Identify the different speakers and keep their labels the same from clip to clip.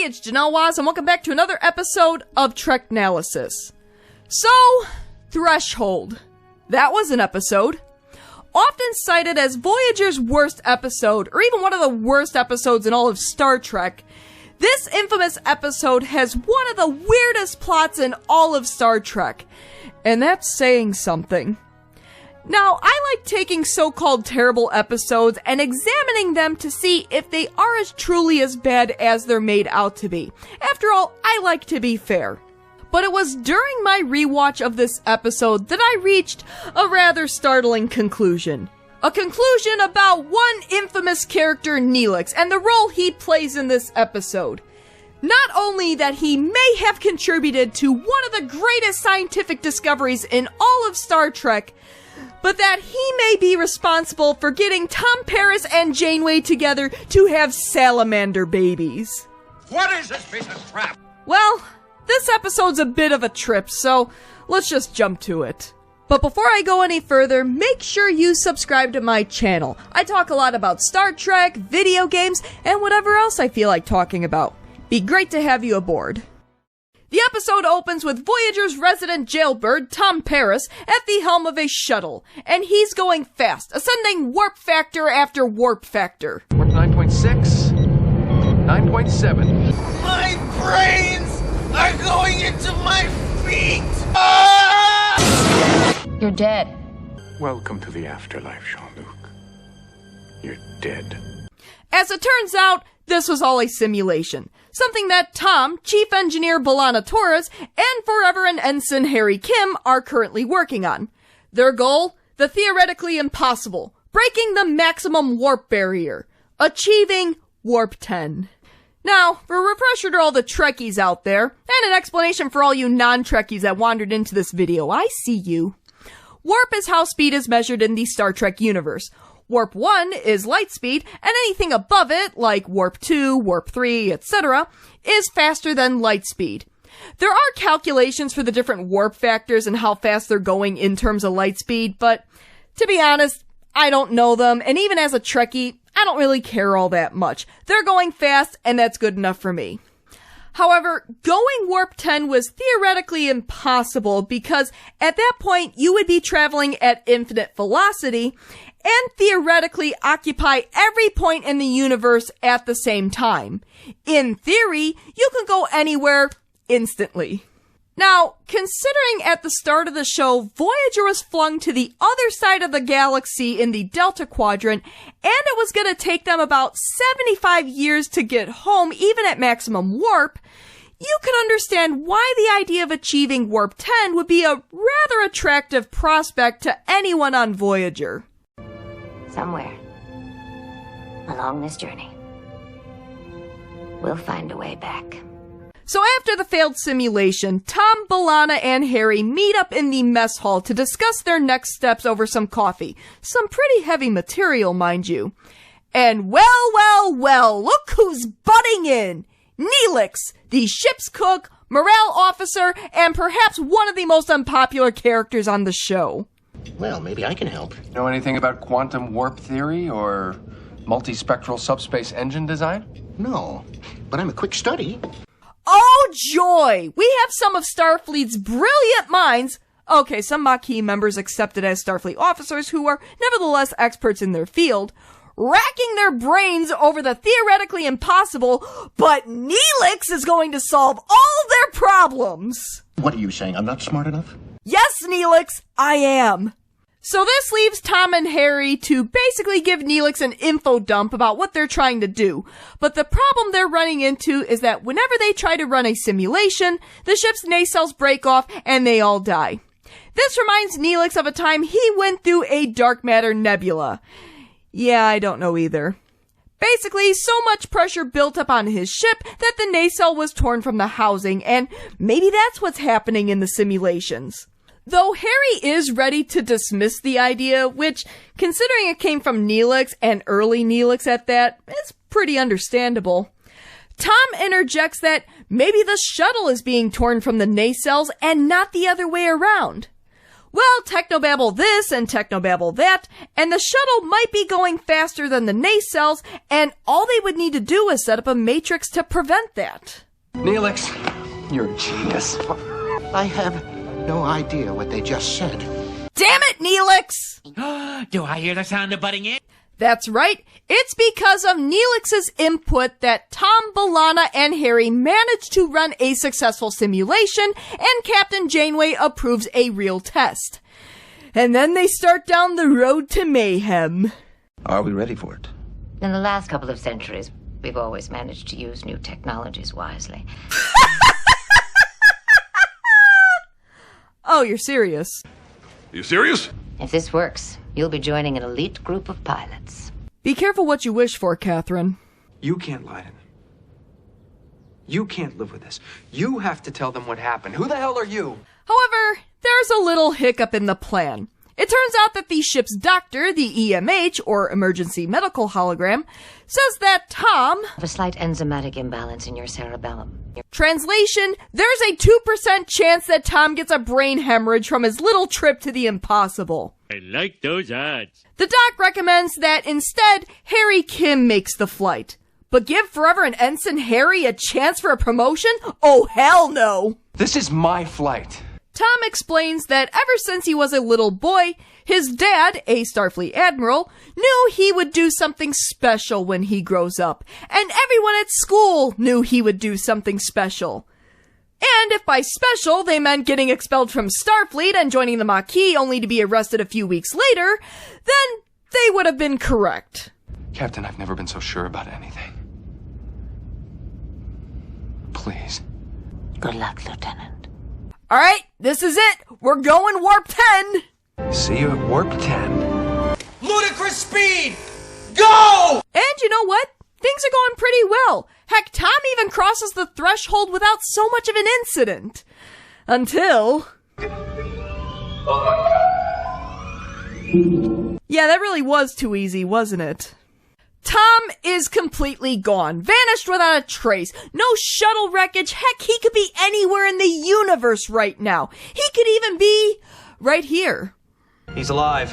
Speaker 1: everybody, it's Janelle Waz, and welcome back to another episode of Treknalysis. So, Threshold. That was an episode. Often cited as Voyager's worst episode, or even one of the worst episodes in all of Star Trek, this infamous episode has one of the weirdest plots in all of Star Trek. And that's saying something. Now, I like taking so-called terrible episodes and examining them to see if they are as truly as bad as they're made out to be. After all, I like to be fair. But it was during my rewatch of this episode that I reached a rather startling conclusion. A conclusion about one infamous character, Neelix, and the role he plays in this episode. Not only that he may have contributed to one of the greatest scientific discoveries in all of Star Trek, but that he may be responsible for getting Tom Paris and Janeway together to have salamander babies.
Speaker 2: What is this piece of crap?
Speaker 1: Well, this episode's a bit of a trip, so let's just jump to it. But before I go any further, make sure you subscribe to my channel. I talk a lot about Star Trek, video games, and whatever else I feel like talking about. Be great to have you aboard. The episode opens with Voyager's resident jailbird, Tom Paris, at the helm of a shuttle, and he's going fast, ascending warp factor after warp factor.
Speaker 3: Warp 9.6, 9.7.
Speaker 2: My brains are going into my feet! Ah!
Speaker 4: You're dead.
Speaker 3: Welcome to the afterlife, Jean-Luc. You're dead.
Speaker 1: As it turns out, this was all a simulation. Something that Tom, Chief Engineer B'Elanna Torres, and Forever and Ensign Harry Kim are currently working on. Their goal? The theoretically impossible. Breaking the maximum warp barrier. Achieving Warp 10. Now, for a refresher to all the Trekkies out there, and an explanation for all you non-Trekkies that wandered into this video, I see you. Warp is how speed is measured in the Star Trek universe. Warp 1 is light speed, and anything above it, like Warp 2, Warp 3, etc., is faster than light speed. There are calculations for the different warp factors and how fast they're going in terms of light speed, but to be honest, I don't know them, and even as a Trekkie, I don't really care all that much. They're going fast, and that's good enough for me. However, going Warp 10 was theoretically impossible because at that point you would be traveling at infinite velocity and theoretically occupy every point in the universe at the same time. In theory, you can go anywhere instantly. Now, considering at the start of the show, Voyager was flung to the other side of the galaxy in the Delta Quadrant, and it was going to take them about 75 years to get home, even at maximum warp, you can understand why the idea of achieving Warp 10 would be a rather attractive prospect to anyone on Voyager.
Speaker 4: Somewhere along this journey, we'll find a way back.
Speaker 1: So after the failed simulation, Tom, B'Elanna, and Harry meet up in the mess hall to discuss their next steps over some coffee. Some pretty heavy material, mind you. And well, look who's butting in! Neelix, the ship's cook, morale officer, and perhaps one of the most unpopular characters on the show.
Speaker 5: Well, maybe I can help.
Speaker 3: Know anything about quantum warp theory or multispectral subspace engine design?
Speaker 5: No, but I'm a quick study.
Speaker 1: Oh joy! We have some of Starfleet's brilliant minds, okay, some Maquis members accepted as Starfleet officers who are nevertheless experts in their field, racking their brains over the theoretically impossible, but Neelix is going to solve all their problems!
Speaker 5: What are you saying? I'm not smart enough?
Speaker 1: Yes, Neelix, I am. So this leaves Tom and Harry to basically give Neelix an info dump about what they're trying to do. But the problem they're running into is that whenever they try to run a simulation, the ship's nacelles break off and they all die. This reminds Neelix of a time he went through a dark matter nebula. Yeah, I don't know either. Basically, so much pressure built up on his ship that the nacelle was torn from the housing, and maybe that's what's happening in the simulations. Though Harry is ready to dismiss the idea, which, considering it came from Neelix, and early Neelix at that, is pretty understandable. Tom interjects that maybe the shuttle is being torn from the nacelles and not the other way around. Well, technobabble this and technobabble that, and the shuttle might be going faster than the nacelles, and all they would need to do is set up a matrix to prevent that.
Speaker 3: Neelix, you're a genius.
Speaker 5: I have no idea what they just said.
Speaker 1: Damn it, Neelix!
Speaker 2: Do I hear the sound of butting in?
Speaker 1: That's right. It's because of Neelix's input that Tom, B'Elanna, and Harry managed to run a successful simulation, and Captain Janeway approves a real test. And then they start down the road to mayhem.
Speaker 6: Are we ready for it?
Speaker 4: In the last couple of centuries, we've always managed to use new technologies wisely.
Speaker 1: Oh, you're serious?
Speaker 7: You serious?
Speaker 4: If this works, you'll be joining an elite group of pilots.
Speaker 1: Be careful what you wish for, Catherine.
Speaker 8: You can't lie to them. You can't live with this. You have to tell them what happened. Who the hell are you?
Speaker 1: However, there's a little hiccup in the plan. It turns out that the ship's doctor, the EMH, or Emergency Medical Hologram, says that Tom...
Speaker 4: Have a slight enzymatic imbalance in your cerebellum.
Speaker 1: Translation, there's a 2% chance that Tom gets a brain hemorrhage from his little trip to the impossible.
Speaker 9: I like those odds.
Speaker 1: The doc recommends that instead, Harry Kim makes the flight. But give Forever and Ensign Harry a chance for a promotion? Oh, hell no!
Speaker 3: This is my flight.
Speaker 1: Tom explains that ever since he was a little boy, his dad, a Starfleet admiral, knew he would do something special when he grows up, and everyone at school knew he would do something special. And if by special they meant getting expelled from Starfleet and joining the Maquis only to be arrested a few weeks later, then they would have been correct.
Speaker 3: Captain, I've never been so sure about anything. Please.
Speaker 4: Good luck, Lieutenant.
Speaker 1: Alright, this is it. We're going warp 10.
Speaker 3: See you at warp 10.
Speaker 2: Ludicrous speed! Go!
Speaker 1: And you know what? Things are going pretty well. Heck, Tom even crosses the threshold without so much of an incident. Until... Yeah, that really was too easy, wasn't it? Tom is completely gone, vanished without a trace, no shuttle wreckage, heck, he could be anywhere in the universe right now. He could even be right here.
Speaker 8: He's alive,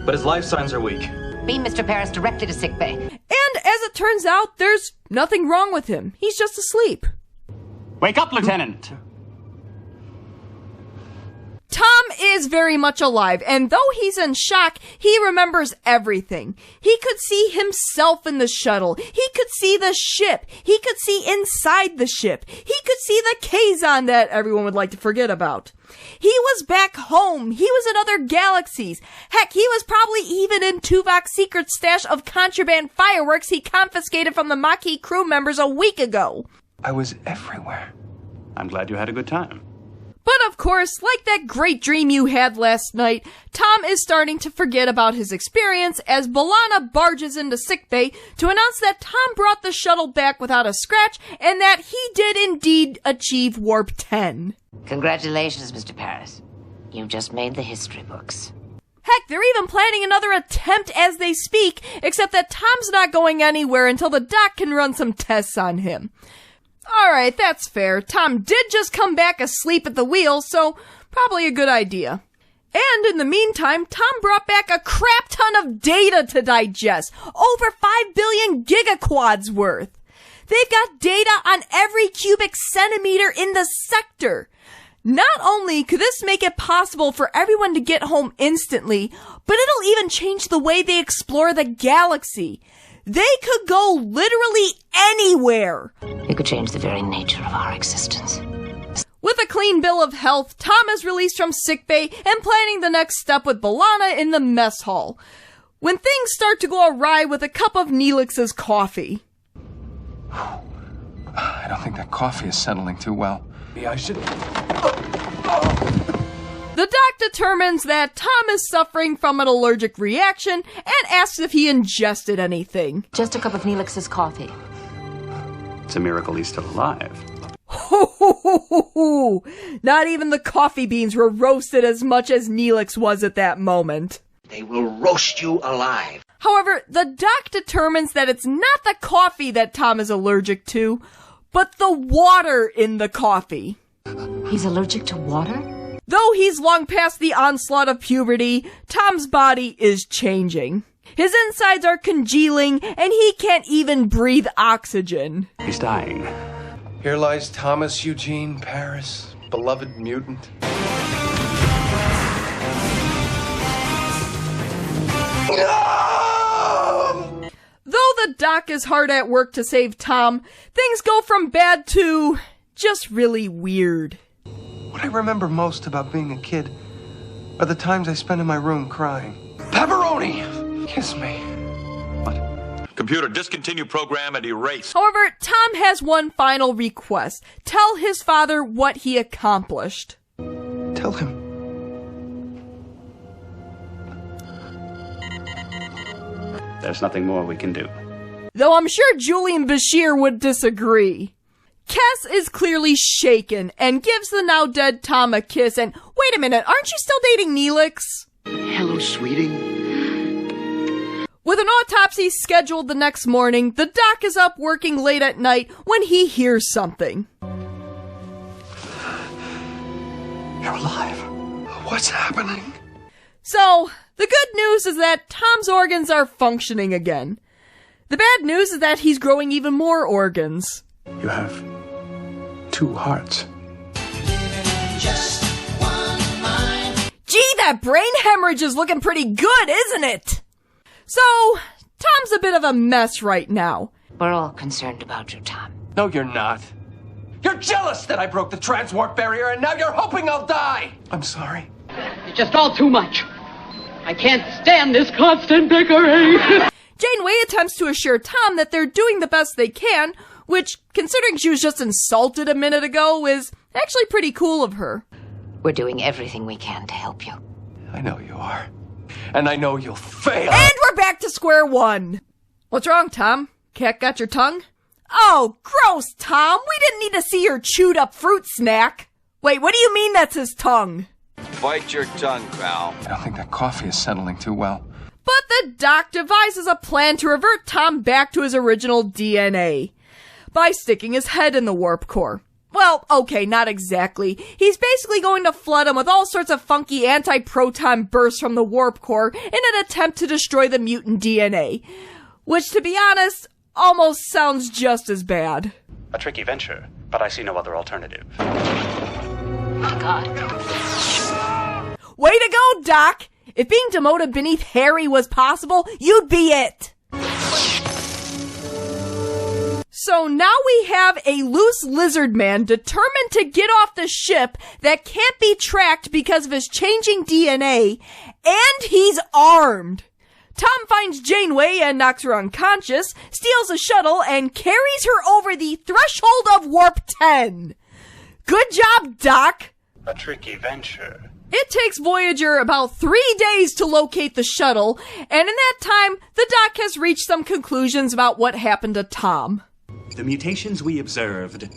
Speaker 8: but his life signs are weak.
Speaker 4: Beam Mr. Paris directly to sickbay.
Speaker 1: And as it turns out, there's nothing wrong with him. He's just asleep.
Speaker 9: Wake up, Lieutenant!
Speaker 1: Tom is very much alive, and though he's in shock, he remembers everything. He could see himself in the shuttle. He could see the ship. He could see inside the ship. He could see the Kazon that everyone would like to forget about. He was back home. He was in other galaxies. Heck, he was probably even in Tuvok's secret stash of contraband fireworks he confiscated from the Maquis crew members a week ago.
Speaker 3: I was everywhere.
Speaker 9: I'm glad you had a good time.
Speaker 1: But of course, like that great dream you had last night, Tom is starting to forget about his experience as B'Elanna barges into sickbay to announce that Tom brought the shuttle back without a scratch and that he did indeed achieve Warp 10.
Speaker 4: Congratulations, Mr. Paris. You just made the history books.
Speaker 1: Heck, they're even planning another attempt as they speak, except that Tom's not going anywhere until the doc can run some tests on him. Alright, that's fair. Tom did just come back asleep at the wheel, so probably a good idea. And in the meantime, Tom brought back a crap ton of data to digest. Over 5 billion gigaquads worth. They've got data on every cubic centimeter in the sector. Not only could this make it possible for everyone to get home instantly, but it'll even change the way they explore the galaxy. They could go literally anywhere.
Speaker 4: It could change the very nature of our existence.
Speaker 1: With a clean bill of health, Tom is released from sickbay and planning the next step with B'Elanna in the mess hall, when things start to go awry with a cup of Neelix's coffee.
Speaker 3: I don't think that coffee is settling too well. Maybe I should...
Speaker 1: The doc determines that Tom is suffering from an allergic reaction and asks if he ingested anything.
Speaker 10: Just a cup of Neelix's coffee.
Speaker 9: It's a miracle he's still alive.
Speaker 1: Not even the coffee beans were roasted as much as Neelix was at that moment.
Speaker 5: They will roast you alive.
Speaker 1: However, the doc determines that it's not the coffee that Tom is allergic to, but the water in the coffee.
Speaker 10: He's allergic to water?
Speaker 1: Though he's long past the onslaught of puberty, Tom's body is changing. His insides are congealing, and he can't even breathe oxygen.
Speaker 9: He's dying.
Speaker 3: Here lies Thomas Eugene Paris, beloved mutant.
Speaker 1: No! Though the Doc is hard at work to save Tom, things go from bad to just really weird.
Speaker 3: What I remember most about being a kid are the times I spent in my room crying. Pepperoni! Kiss me.
Speaker 7: What? Computer, discontinue program and erase.
Speaker 1: However, Tom has one final request. Tell his father what he accomplished.
Speaker 3: Tell him.
Speaker 9: There's nothing more we can do.
Speaker 1: Though I'm sure Julian Bashir would disagree. Kes is clearly shaken and gives the now dead Tom a kiss and, wait a minute, aren't you still dating Neelix?
Speaker 5: Hello, sweetie.
Speaker 1: With an autopsy scheduled the next morning, the Doc is up working late at night when he hears something.
Speaker 3: You're alive. What's happening?
Speaker 1: So, the good news is that Tom's organs are functioning again. The bad news is that he's growing even more organs.
Speaker 3: You have 2 hearts.
Speaker 1: Gee, that brain hemorrhage is looking pretty good, isn't it? So, Tom's a bit of a mess right now.
Speaker 4: We're all concerned about you, Tom.
Speaker 3: No, you're not. You're jealous that I broke the transwarp barrier and now you're hoping I'll die. I'm sorry.
Speaker 6: It's just all too much. I can't stand this constant bickering.
Speaker 1: Janeway attempts to assure Tom that they're doing the best they can, which, considering she was just insulted a minute ago, is actually pretty cool of her.
Speaker 4: We're doing everything we can to help you.
Speaker 3: I know you are. And I know you'll fail.
Speaker 1: And we're back to square one. What's wrong, Tom? Cat got your tongue? Oh, gross, Tom. We didn't need to see your chewed up fruit snack. Wait, what do you mean that's his tongue?
Speaker 2: Bite your tongue, pal.
Speaker 3: I don't think that coffee is settling too well.
Speaker 1: But the Doc devises a plan to revert Tom back to his original DNA by sticking his head in the warp core. Well, okay, not exactly. He's basically going to flood him with all sorts of funky anti-proton bursts from the warp core in an attempt to destroy the mutant DNA. Which, to be honest, almost sounds just as bad.
Speaker 9: A tricky venture, but I see no other alternative.
Speaker 4: Oh, God.
Speaker 1: Way to go, Doc! If being demoted beneath Harry was possible, you'd be it! So now we have a loose lizard man determined to get off the ship that can't be tracked because of his changing DNA, and he's armed. Tom finds Janeway and knocks her unconscious, steals a shuttle, and carries her over the threshold of Warp 10. Good job, Doc!
Speaker 9: A tricky venture.
Speaker 1: It takes Voyager about 3 days to locate the shuttle, and in that time, the Doc has reached some conclusions about what happened to Tom.
Speaker 9: The mutations we observed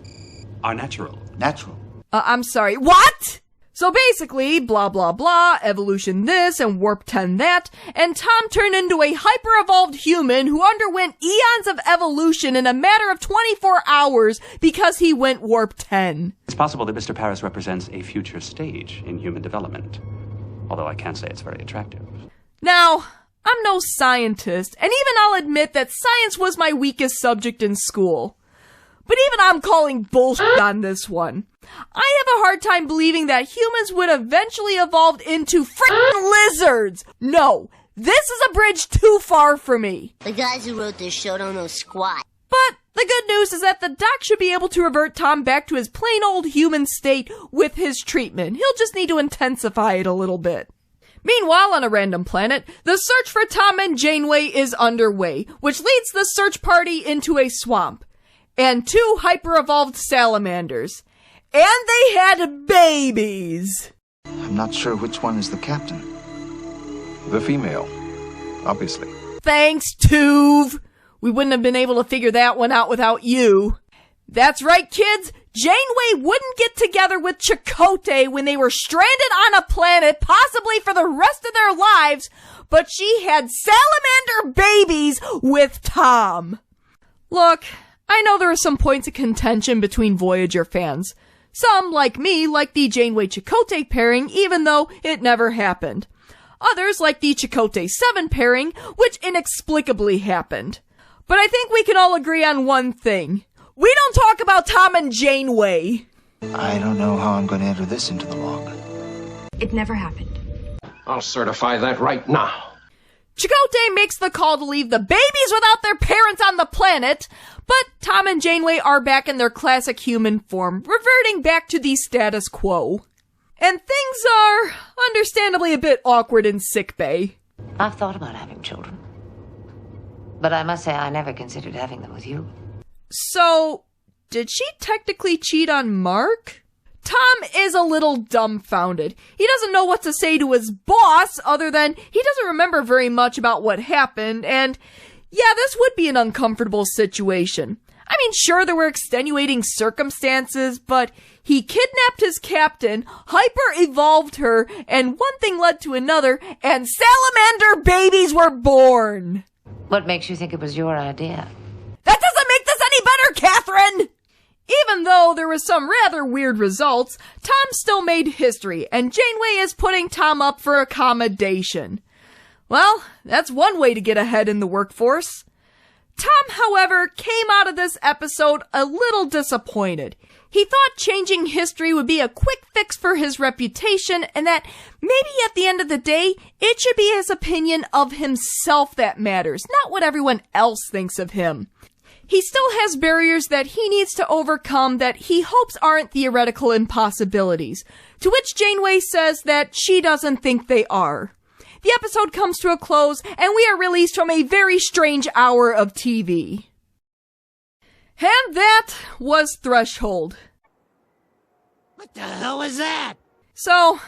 Speaker 9: are natural.
Speaker 5: Natural.
Speaker 1: I'm sorry, what? So basically, blah blah blah, evolution this and warp 10 that, and Tom turned into a hyper-evolved human who underwent eons of evolution in a matter of 24 hours because he went warp 10.
Speaker 9: It's possible that Mr. Paris represents a future stage in human development, although I can't say it's very attractive.
Speaker 1: Now, I'm no scientist, and even I'll admit that science was my weakest subject in school. But even I'm calling bullshit on this one. I have a hard time believing that humans would eventually evolve into freaking lizards. No, this is a bridge too far for me.
Speaker 10: The guys who wrote this show don't know squat.
Speaker 1: But the good news is that the Doc should be able to revert Tom back to his plain old human state with his treatment. He'll just need to intensify it a little bit. Meanwhile, on a random planet, the search for Tom and Janeway is underway, which leads the search party into a swamp. And 2 hyper-evolved salamanders. And they had babies!
Speaker 5: I'm not sure which one is the captain.
Speaker 3: The female, obviously.
Speaker 1: Thanks, Tuve! We wouldn't have been able to figure that one out without you. That's right, kids! Janeway wouldn't get together with Chakotay when they were stranded on a planet, possibly for the rest of their lives, but she had salamander babies with Tom. Look, I know there are some points of contention between Voyager fans. Some, like me, like the Janeway-Chakotay pairing, even though it never happened. Others like the Chakotay-7 pairing, which inexplicably happened. But I think we can all agree on one thing. We don't talk about Tom and Janeway.
Speaker 11: I don't know how I'm going to enter this into the log.
Speaker 12: It never happened.
Speaker 13: I'll certify that right now.
Speaker 1: Chakotay makes the call to leave the babies without their parents on the planet, but Tom and Janeway are back in their classic human form, reverting back to the status quo. And things are understandably a bit awkward in sickbay.
Speaker 4: I've thought about having children, but I must say I never considered having them with you.
Speaker 1: So, did she technically cheat on Mark? Tom is a little dumbfounded. He doesn't know what to say to his boss other than he doesn't remember very much about what happened, and yeah, this would be an uncomfortable situation. I mean, sure, there were extenuating circumstances, but he kidnapped his captain, hyper-evolved her, and one thing led to another, and salamander babies were born!
Speaker 4: What makes you think it was your idea?
Speaker 1: That doesn't make this any better, Catherine! Even though there were some rather weird results, Tom still made history, and Janeway is putting Tom up for accommodation. Well, that's one way to get ahead in the workforce. Tom, however, came out of this episode a little disappointed. He thought changing history would be a quick fix for his reputation, and that maybe at the end of the day, it should be his opinion of himself that matters, not what everyone else thinks of him. He still has barriers that he needs to overcome that he hopes aren't theoretical impossibilities, to which Janeway says that she doesn't think they are. The episode comes to a close, and we are released from a very strange hour of TV. And that was Threshold.
Speaker 5: What the hell was that?
Speaker 1: So,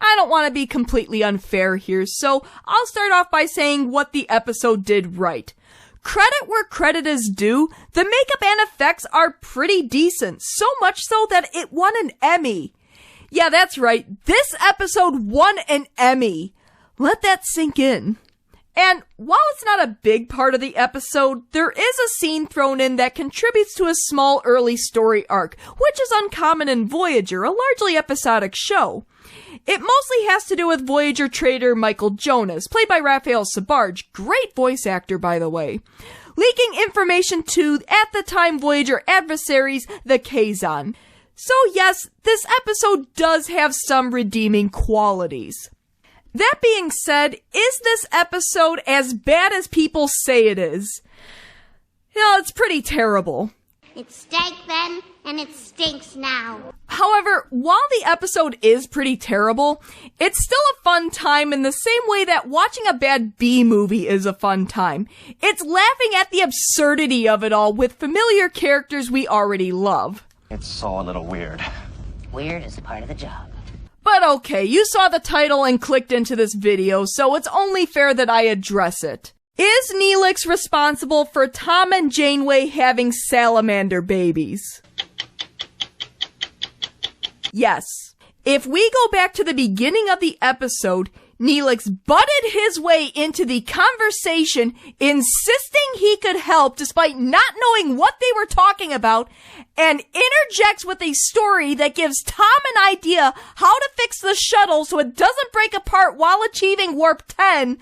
Speaker 1: I don't want to be completely unfair here, so I'll start off by saying what the episode did right. Credit where credit is due, the makeup and effects are pretty decent, so much so that it won an Emmy. Yeah, that's right, this episode won an Emmy. Let that sink in. And while it's not a big part of the episode, there is a scene thrown in that contributes to a small early story arc, which is uncommon in Voyager, a largely episodic show. It mostly has to do with Voyager trader Michael Jonas, played by Raphael Sbarge, great voice actor by the way, leaking information to, at the time, Voyager adversaries, the Kazon. So yes, this episode does have some redeeming qualities. That being said, is this episode as bad as people say it is? No, it's pretty terrible.
Speaker 10: It stank then, and it stinks now.
Speaker 1: However, while the episode is pretty terrible, it's still a fun time in the same way that watching a bad B-movie is a fun time. It's laughing at the absurdity of it all with familiar characters we already love.
Speaker 11: It's all a little weird.
Speaker 4: Weird is a part of the job.
Speaker 1: But okay, you saw the title and clicked into this video, so it's only fair that I address it. Is Neelix responsible for Tom and Janeway having salamander babies? Yes. If we go back to the beginning of the episode, Neelix butted his way into the conversation, insisting he could help despite not knowing what they were talking about, and interjects with a story that gives Tom an idea how to fix the shuttle so it doesn't break apart while achieving warp 10,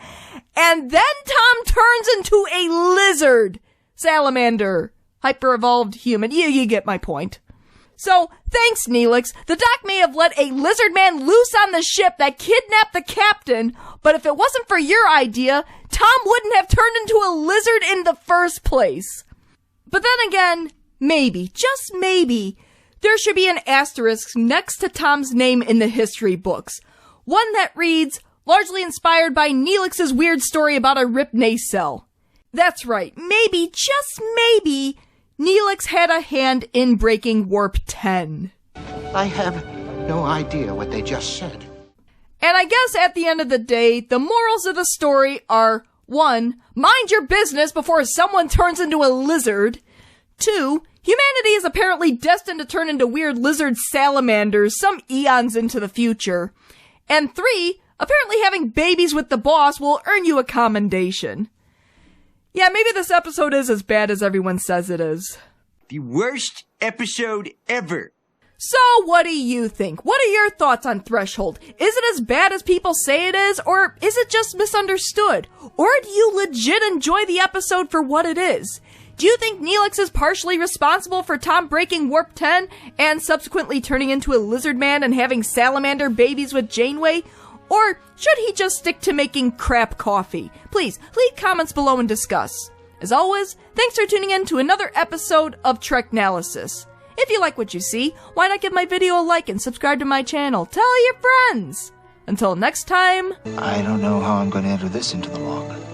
Speaker 1: and then Tom turns into a lizard. Salamander. Hyper-evolved human. You get my point. So, thanks, Neelix. The doc may have let a lizard man loose on the ship that kidnapped the captain, but if it wasn't for your idea, Tom wouldn't have turned into a lizard in the first place. But then again, maybe, just maybe, there should be an asterisk next to Tom's name in the history books. One that reads, largely inspired by Neelix's weird story about a ripped nacelle. That's right, maybe, just maybe, Neelix had a hand in breaking warp 10.
Speaker 5: I have no idea what they just said.
Speaker 1: And I guess at the end of the day, the morals of the story are 1. Mind your business before someone turns into a lizard. 2. Humanity is apparently destined to turn into weird lizard salamanders some eons into the future. And 3. Apparently having babies with the boss will earn you a commendation. Yeah, maybe this episode is as bad as everyone says it is.
Speaker 14: The worst episode ever.
Speaker 1: So, what do you think? What are your thoughts on Threshold? Is it as bad as people say it is, or is it just misunderstood? Or do you legit enjoy the episode for what it is? Do you think Neelix is partially responsible for Tom breaking Warp 10 and subsequently turning into a lizard man and having salamander babies with Janeway? Or should he just stick to making crap coffee? Please, leave comments below and discuss. As always, thanks for tuning in to another episode of Treknalysis. If you like what you see, why not give my video a like and subscribe to my channel? Tell your friends! Until next time...
Speaker 11: I don't know how I'm going to enter this into the log.